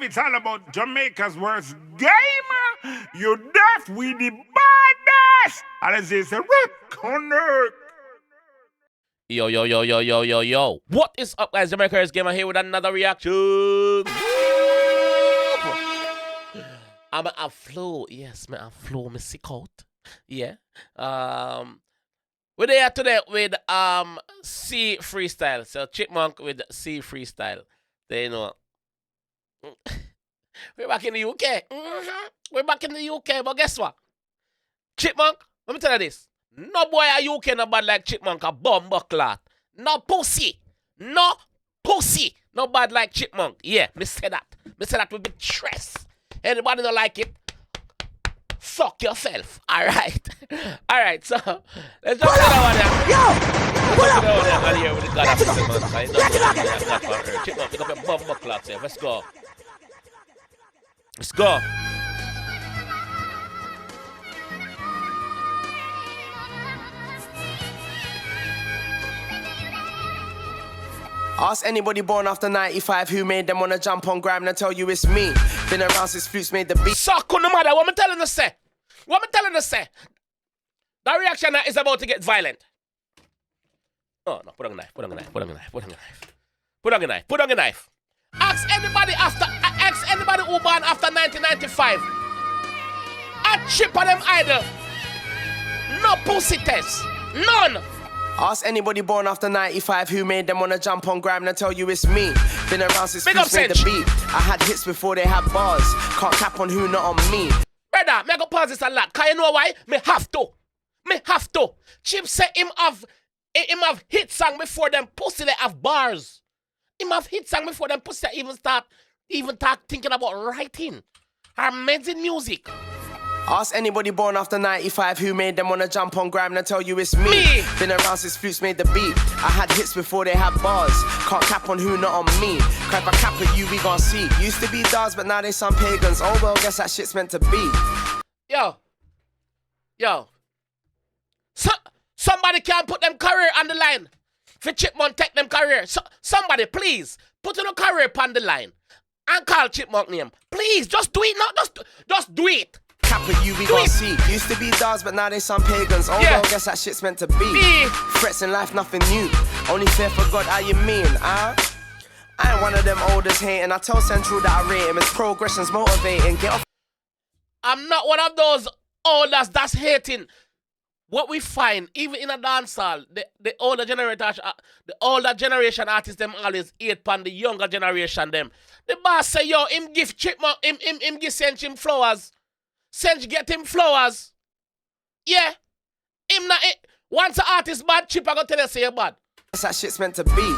it's all about Jamaica's worst game. You deaf, we the baddest. And as they say, connect. Yo. What is up, guys? JAMAICA'S Gamer here with another reaction. I'm a flow. Yes, man, a flow. Me sick out. Yeah. We're there today with 𝐑𝐄𝐂𝐓𝐈𝐎 Freestyle. So Chipmunk with 𝐶 Freestyle. There you know. We're back in the UK. We're back in the UK, but guess what? Chipmunk, let me tell you this. No boy a UK no bad like Chipmunk, a bumbo clot. No pussy. No pussy. No bad like Chipmunk. Yeah, me say that. Me say that with big stress. Anybody don't like it? Fuck yourself. Alright. Alright, so let's jump to that one there. Yo! With the God of man. Chipmunk, pick up your bumbo clot here. Let's go. Let's go. Ask anybody born after 95 who made them wanna jump on gram and tell you it's me. Been around since Flutes made the beat. Suck on the mother, what am I telling you say? What am I telling you say? That reaction now is about to get violent. Oh no, put on a knife, put on a knife, put on a knife, put on a knife. Put on a knife, put on a knife. Ask anybody who born after 1995. A chip on them idol. No pussy test. None. Ask anybody born after 95 who made them wanna jump on gram and tell you it's me. Been around since Flutes made the beat. I had hits before they had bars. Can't cap on who, not on me. Brother, me go pause this a lot. Cause you know why? Me have to. Me have to. Chip say him have hit song before them pussy they have bars. Him have hit song before them pussy even start thinking about writing. Or making music. Ask anybody born after 95 who made them wanna jump on gram and tell you it's me. Been around since Flutes made the beat. I had hits before they had bars. Can't cap on who, not on me. Cause if I cap at you, we gon' see. Used to be dogs, but now they some pagans. Oh well, guess that shit's meant to be. Yo. Somebody can't put them career on the line. For Chipmunk take them career. Somebody, please, put your career on the line. And call Chipmunk name. Please, just do it. No, just do it. Cap at you, we gon' see. Used to be dogs, but now they some pagans. Oh well, guess that shit's meant to be. Threats in life, nothing new. Only fear for God, how you mean, I ain't one of them olders hating. I tell Central that I rate him. His progression's motivating. Get off. I'm not one of those olders that's hating. What we find, even in a dancehall, the older generation artists, them always hate pan the younger generation, them. The boss say, yo, him give Chipmunk, him give Sench him flowers. Sench get him flowers. Yeah. Him not it. Once an artist bad, Chip I go tell you say you bad. That's that shit's meant to be.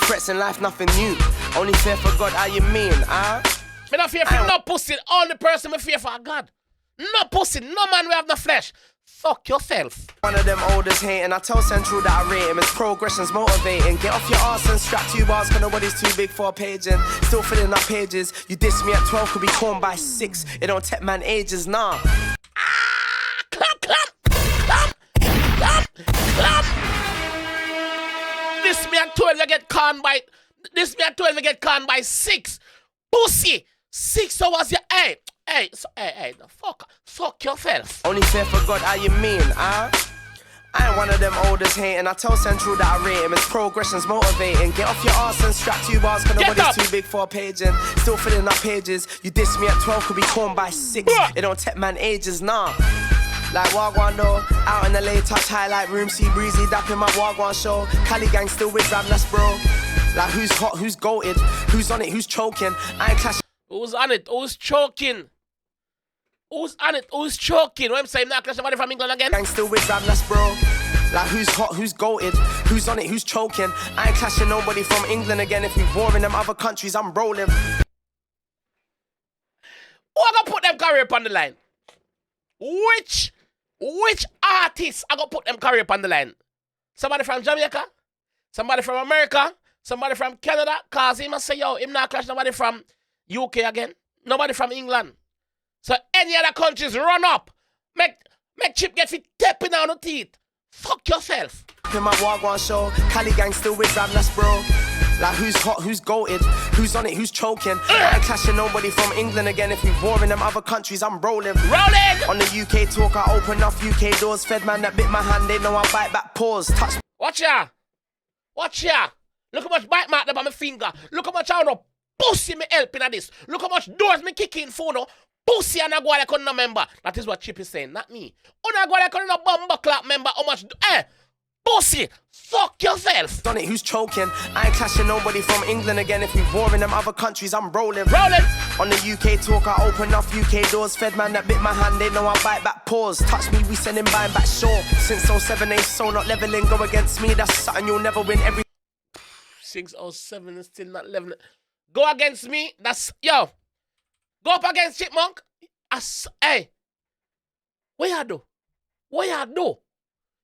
Threats in life, nothing new. Only fear for God, how you mean, Me not fear for no pussy. Only person me fear for God. No pussy, no man we have no flesh. Fuck yourself. One of them olders hating. I tell Central that I rate him. His progression's motivating. Get off your arse and strap 2 bars, cause nobody's too big for a paging. Still filling up pages. You diss me at 12, could be torn by 6. It don't take man ages, nah. Clap. This me at 12 you get conned by. This me at 12 you get conned by 6. Pussy. 6 hours you Hey, fuck yourself. Only fear for God, how you mean, I ain't one of them olders hating. I tell Central that I rate him. His progression's motivating. Get off your arse and strap 2 bars, cause nobody's too big for a paging. Still filling up pages. You diss me at 12, could be torn by 6. It don't take man ages, nah. Like Wagwan though, out in the LA, touch highlight room, see Breezy dapping my Wagwan show. Cali gang still with Ramlas, bro. Like who's hot, who's goated, who's on it, who's choking. I ain't clashing. Who's on it? Who's choking? Who's on it? Who's choking? What I'm saying now, clash somebody from England again. Gang still with Ramlas, bro. Like who's hot, who's goated, who's on it, who's choking. I ain't clashing nobody from England again. If we war in them other countries, I'm rolling. Who I gonna put them career on the line? Which artists I gonna put them career on the line? Somebody from Jamaica? Somebody from America? Somebody from Canada? Cause he must say, yo, him not clash nobody from UK again. Nobody from England. So any other countries run up. Make Chip get fit tapping on the teeth. Fuck yourself. In my Wagwan show, Cali gang still with Ramlas, bro. Like who's hot, who's goated, who's on it, who's choking. I ain't clashing nobody from England again. If we war in them other countries, I'm rolling. Rolling! On the UK talk, I open off UK doors. Fed man that bit my hand, they know I bite back paws. Touch. Watch ya! Watch ya! Look how much bite mark there by my finger. Look how much I want to pussy me helping at this. Look how much doors me kicking for no. Pussy and I go like on a member. That is what Chip is saying, not me. On I go like on a bumper clap member. How much? Pussy! Fuck yourself! On it, who's choking? I ain't clashing nobody from England again. If we war in them other countries, I'm rolling. Rolling! On the UK talk, I open off UK doors. Fed man that bit my hand, they know I bite back paws. Touch me, we send him buying back sure. Since 07, they so not leveling. Go against me, that's something you'll never win. Every 607 is still not leveling. Go against me, that's... Yo! Go up against Chipmunk. Hey! What you do? What you do?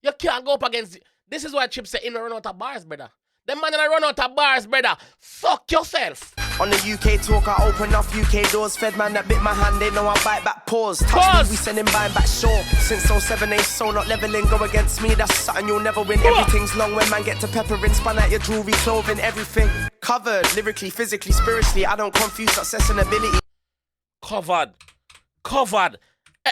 You can't go up against... This is why Chip said in run out of bars, brother. Them man in a run out of bars, brother. Fuck yourself. On the UK talk, I open off UK doors. Fed man that bit my hand, they know I bite back paws. Touch me, we send him buying back sure. Since 07, they so not leveling. Go against me, that's something you'll never win. Everything's long when man get to peppering. Spun out your jewelry, clothing, everything. Covered, lyrically, physically, spiritually. I don't confuse success and ability. Covered.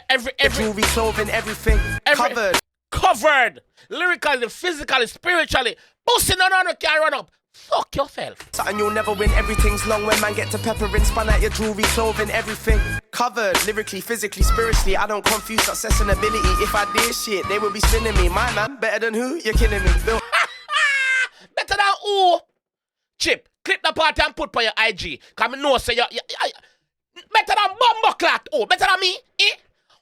Every jewelry, clothing, everything. Covered. Covered. Lyrically, physically, spiritually. Pussy no can't run up. Fuck yourself. Something you'll never win. Everything's long when man get to peppering. Spun out your jewelry, clothing, everything. Covered, lyrically, physically, spiritually. I don't confuse success and ability. If I did shit, they would be spinning me. My man, better than who? You're killing me. Bill. Better than who? Chip, clip the part and put on your IG. Cause me know say you better than bumbo clot. Oh, better than me?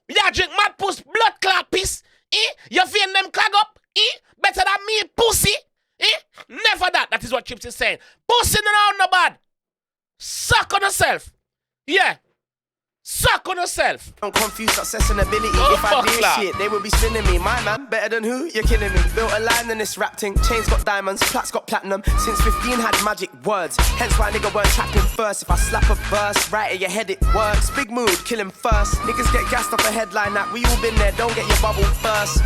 You drink mad puss blood clot piss? You vein them clog up? Better than me, pussy? Never that. That is what Chips is saying. Pussy no bad. Suck on yourself. Yeah. Suck on yourself. Don't confuse success and ability. If I did shit, they would be spinning me. My man, better than who? You're killing me. Built a line in this rap thing. Chains got diamonds, plaques got platinum. Since 15 had magic words. Hence why nigga weren't trapping first. If I slap a verse right at your head, it works. Big mood, kill him first. Niggas get gassed off a headline that we all been there. Don't get your bubble burst.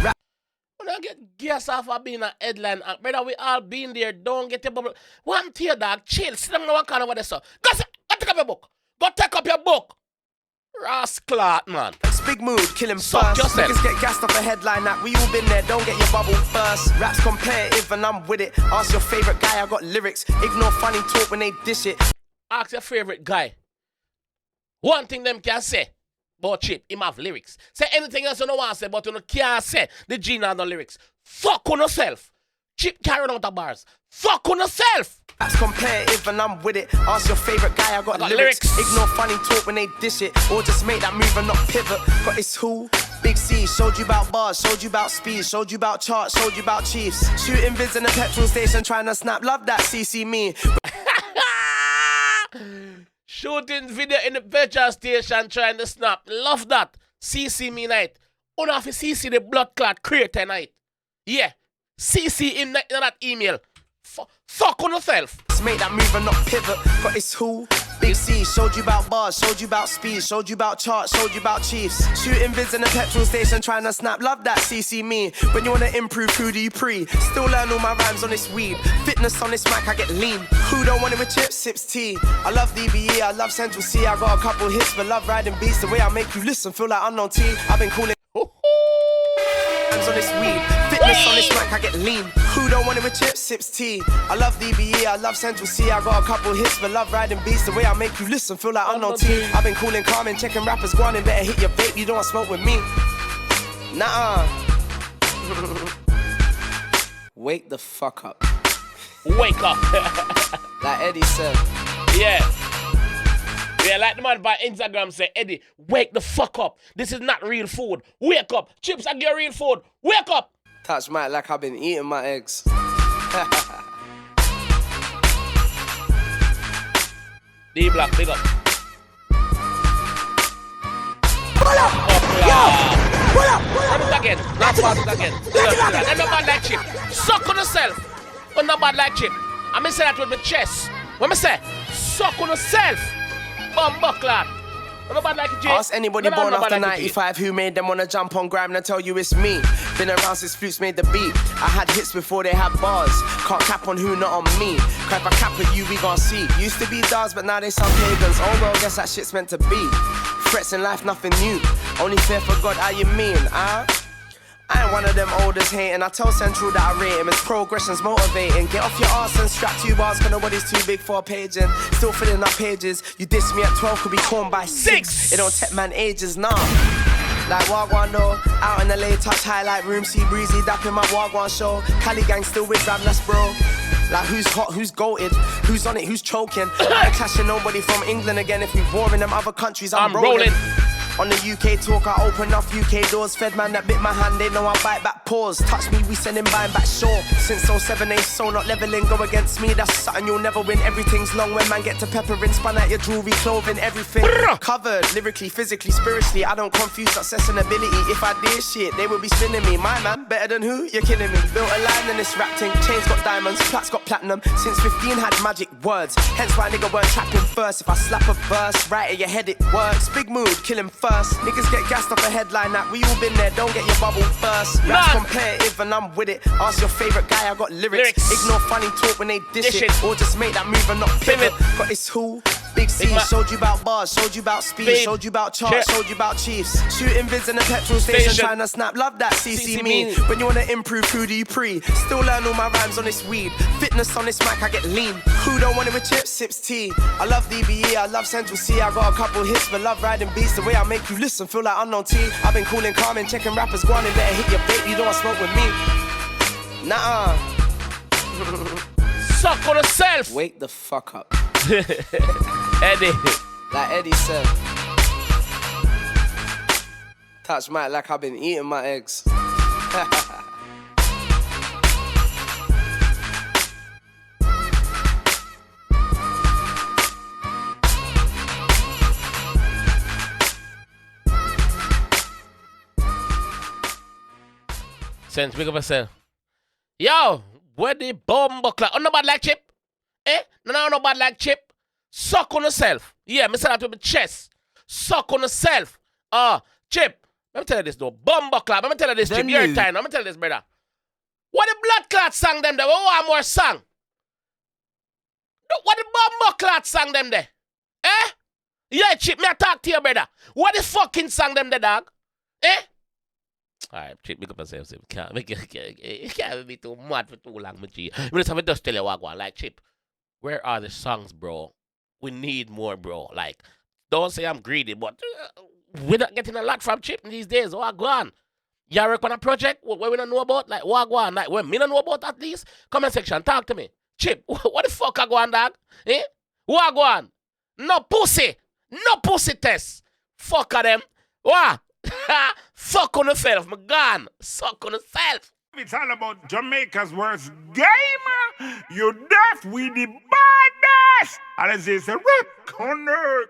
When I get gassed off of being a headline, brother, we all been there. Don't get your bubble. One tear, dog. Chill. Sit down in one corner with this. Go take up your book. Go take up your book. Rascal, man. Big mood, kill him first. Niggas get gassed off a headline that we all been there. Don't get your bubble first. Rap's competitive and I'm with it. Ask your favorite guy, I got lyrics. Ignore funny talk when they dish it. Ask your favorite guy. One thing them can say about Chip, him have lyrics. Say anything else you don't want to say, but you can't say the Gene have no lyrics. Fuck on yourself. Chip carrying out the bars. Fuck on yourself. That's competitive and I'm with it. Ask your favorite guy, I got lyrics. Ignore funny talk when they dish it. Or just make that move and not pivot. But it's who? Big C. Showed you about bars, showed you about speed, showed you about charts, showed you about chiefs. Shooting vids in a petrol station trying to snap. Love that CC me. Shooting video in the petrol station trying to snap. Love that. CC me night. Una have to CC the blood clot creator night. Yeah. CC in that email. Fuck on yourself. Make that move and not pivot. But it's who? Big C. Showed you about bars, showed you about speed, showed you about charts, showed you about chiefs. Shooting vids in a petrol station trying to snap. Love that CC me. When you wanna improve, who do you pre? Still learn all my rhymes on this weed. Fitness on this mic, I get lean. Who don't want it with chips? Sips tea. I love DBE, I love Central C. I got a couple hits, but love riding beats. The way I make you listen, feel like unknown T. I've been calling on this weed. Fitness on this mic, I get lean. Who don't want it with chips? Sips tea. I love DBE, I love Central C. I got a couple hits, but love riding beats. The way I make you listen, feel like unknown T. I've been cooling, calming, checking rappers, go on and better hit your vape. You don't want smoke with me. Nah. Wake the fuck up. Wake up. Like Eddie said. Yeah. Yeah, like the man by Instagram say, Eddie, wake the fuck up. This is not real food. Wake up. Chips are your real food. Wake up. Touch my like I've been eating my eggs. D Black, big up. Pull up! Yo! Pull up! Run it again. Not pass it again. And no bad like Chip. Suck on yourself. But no bad like Chip. I may say that with my chest. When I say, suck on yourself. Bumbuckler. I'm not bad like J. Ask anybody No, born I'm not after bad like J. 95 who made them wanna jump on grime and tell you it's me. Been around since flutes made the beat. I had hits before they had bars. Can't cap on who, not on me. Cry if I cap at you, we gon' see. Used to be stars, but now they some pagans. Oh well, guess that shit's meant to be. Threats in life, nothing new. Only fear for God, how you mean, I ain't one of them olders hating. I tell Central that I rate him. His progression's motivating. Get off your arse and strap 2 bars, cause nobody's too big for a paging. Still filling up pages. You diss me at 12, could be torn by 6. It don't take man ages, nah. Like Wagwan though, out in the LA, touch highlight room, see breezy, dapping my Wagwan show. Cali gang still with Ram, that's bro. Like who's hot, who's goated, who's on it, who's choking. I ain't clashing nobody from England again. If we war in them other countries, I'm rolling. On the UK talk, I open off UK doors. Fed man that bit my hand, they know I bite back paws. Touch me, we send him buying back shore. Since 07, they so not leveling, go against me. That's something you'll never win. Everything's long when man get to peppering. Spun out your jewelry, clothing, everything. Covered, lyrically, physically, spiritually. I don't confuse success and ability. If I did shit, they would be spinning me. My man, better than who? You're kidding me. Built a line in this rap thing. Chains got diamonds, plaques got platinum. Since 15 had magic words. Hence why nigga weren't trapping first. If I slap a verse right at your head, it works. Big mood, kill him first. Niggas get gassed off a headline that we all been there, don't get your bubble burst. Rap's competitive and I'm with it. Ask your favourite guy, I got lyrics. Ignore funny talk when they dish it. Or just make that move and not pivot. Got this who? Big C, showed you about bars, showed you about speed, showed you about charts, showed you about chiefs. Shooting vids in the petrol station, trying to snap, love that CC me. When you wanna improve, who do you pre? Still learn all my rhymes on this weed. Fitness on this mic, I get lean. Who don't want it with chips, sips tea. I love DBE, I love Central C. I got a couple hits for love riding beats. The way I make you listen, feel like unknown T. I've been cool and calm and checking rappers, go on and better hit your bait. You don't want smoke with me. Nah. Suck on yourself. Wake the fuck up. Eddie. Like Eddie said. Touch mic like I've been eating my eggs. Sense, big up yourself. Yo, where the bomb buckler? Oh, no bad like Chip? No bad like Chip. Suck on yourself. Yeah, me say that with my chest. Suck on yourself. Chip, let me tell you this though. Bomb buckler, let me tell you this, Chip. Your time. Let me tell you this, brother. What the blood clot sang them there? What one more song? What the bomb buckler sang them there? Yeah, Chip, me I talk to you, brother. What the fucking sang them there, dog? Alright, Chip, make up yourself. You can't be too mad for too long, my G. You just tell you what I want. Like, Chip, where are the songs, bro? We need more, bro. Like, don't say I'm greedy, but we're not getting a lot from Chip these days. What go on? You work on a project where we don't know about? Like, what go on? Like, where me don't know about at least? Comment section, talk to me. Chip, what the fuck I go on, dog? What go on? No pussy. No pussy test. Fuck of them. What? Fuck on yourself, my gun. Suck on yourself. It's all about Jamaica's worst game. You deaf, we the baddest. And it's a rip corner.